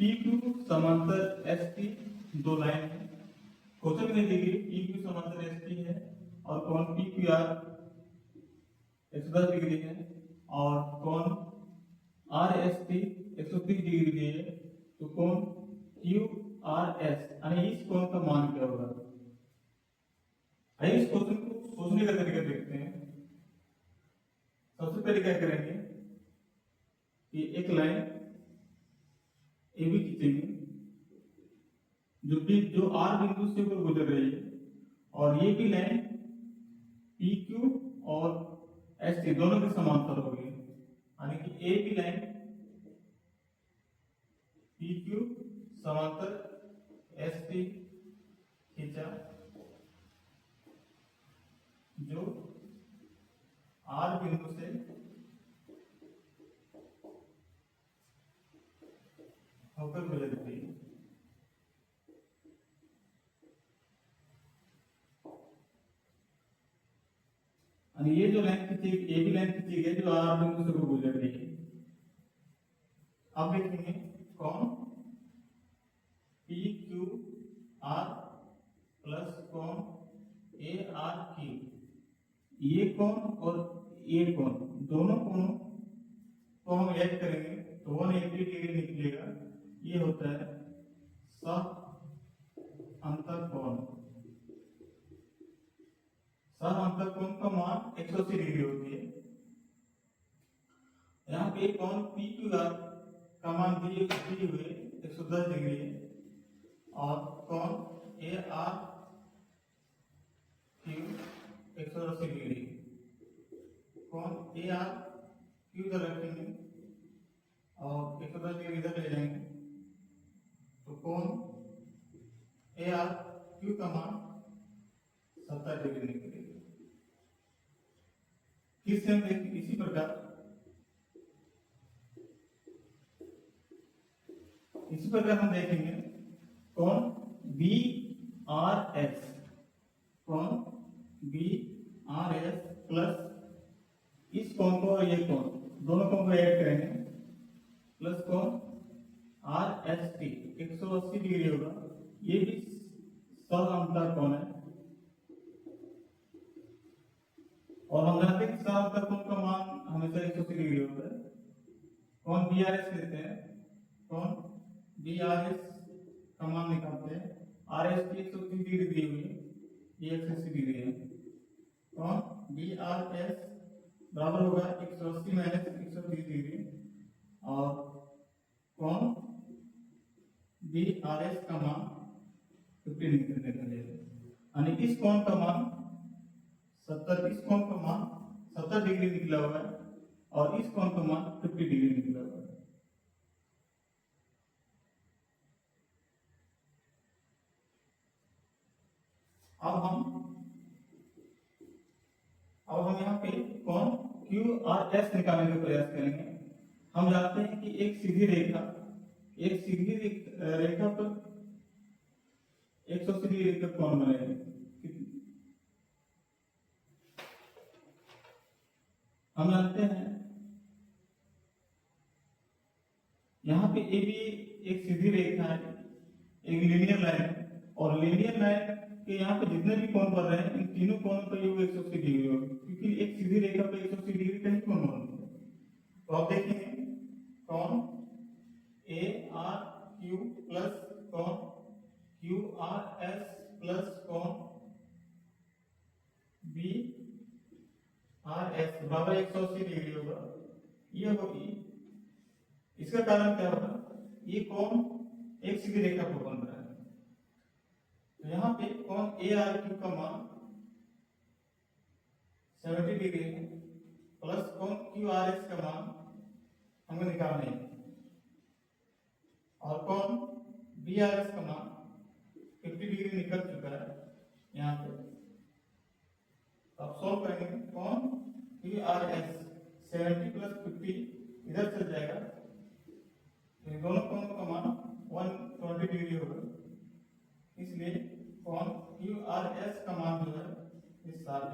P Q समांतर S T दो line है। क्वेश्चन में देखिए पी क्यू समांतर एस टी है और कोण पी क्यू आर 110 डिग्री है और कोण आर एस टी 130 डिग्री दी है। तो कोण क्यू आर एस यानी इस कोण का मान क्या होगा। आइए इस क्वेश्चन को सोचने का तरीका देखते हैं। सबसे पहले क्या करेंगे कि एक लाइन ए बी खींचेंगे जो आर बिंदु से ऊपर गुजर रही है और ये भी लाइन पी क्यू और एस टी दोनों के समांतर होगी, यानी कि A B line P Q समांतर एस टी खींचा जो आर बिंदु से होकर गुजरती है। और ये जो लाइन खींची ए बी लाइन खींची गई जो आर बिंदु से गुजर रही है। अब देखेंगे कौन पी क्यू आर प्लस कौन ए आर क्यू, ये कोण और ये कोण दोनों कोणों को हम ऐड करेंगे तो 180 डिग्री निकलेगा। ये होता है सह अंतर कोण। सह अंतर कोण का मान 180 डिग्री होती है। यहाँ पे कोण पी क्यू आर का मान दिए हुए 110 डिग्री है और कोण ए आर क्यू 180 डिग्री। कोण ए आर क्यू इधर रखेंगे और 110 डिग्री इधर ले जाएंगे तो कोण ए आर क्यू का मान 70 डिग्री निकलेगा। फिर से हम देखें इसी प्रकार हम देखेंगे कोण बी आर एस, कोण बी आर एस प्लस इस कोण को और ये कोण दोनों कोण को ऐड करेंगे प्लस कोण आर एस टी 180 डिग्री होगा। ये भी सह अंतर कोण है और हम जानते हैं कि सह अंतर कोण का मान हमेशा 180 डिग्री होता है। कोण बी आर एस लेते हैं, कोण बी आर एस का मान निकालते हैं। आर एस टी 130 डिग्री दी हुई है, ये 180 डिग्री है। कोण बी आर एस बराबर होगा 180 माइनस 130 डिग्री और कोण बी आर एस का मान 50 डिग्री निकलेगा, यानी इस कोण का मान 70, इस कोण का मान 70 डिग्री निकला हुआ है और इस कोण का मान 50 डिग्री निकला हुआ है। अब हम यहाँ पे कोण क्यू आर एस निकालने का प्रयास करेंगे। हम जानते हैं कि एक सीधी रेखा पर 180 डिग्री का कोण बनेगा। हम जानते हैं यहाँ पे ए बी एक सीधी रेखा है, एक लीनियर लाइन है और लीनियर लाइन के यहाँ पे जितने भी कोण बन रहे हैं इन तीनों कोणों का योग 180 डिग्री होगा, क्योंकि एक सीधी रेखा पे 180 डिग्री का ही कोण बनता है। तो आप देखेंगे कोण ए आर क्यू प्लस कोण क्यू आर एस प्लस कोण बी आर एस बराबर 180 डिग्री होगा। ये होगी, इसका कारण क्या होगा, ये कोण एक सीधी रेखा पर बन रहा है तो यहाँ पे कोण ए आर क्यू का मान 70 डिग्री है प्लस कोण क्यू आर एस का मान हमें निकालना है और कोण बी आर एस का मान 50 डिग्री निकल चुका है यहाँ पे। अब सॉल्व करेंगे कोण क्यू आर एस 70 प्लस 50 इधर चल जाएगा तो दोनों कोणों का मान 120 डिग्री होगा, इसलिए कोण क्यू आर एस का मान जो है इस 60 डिग्री।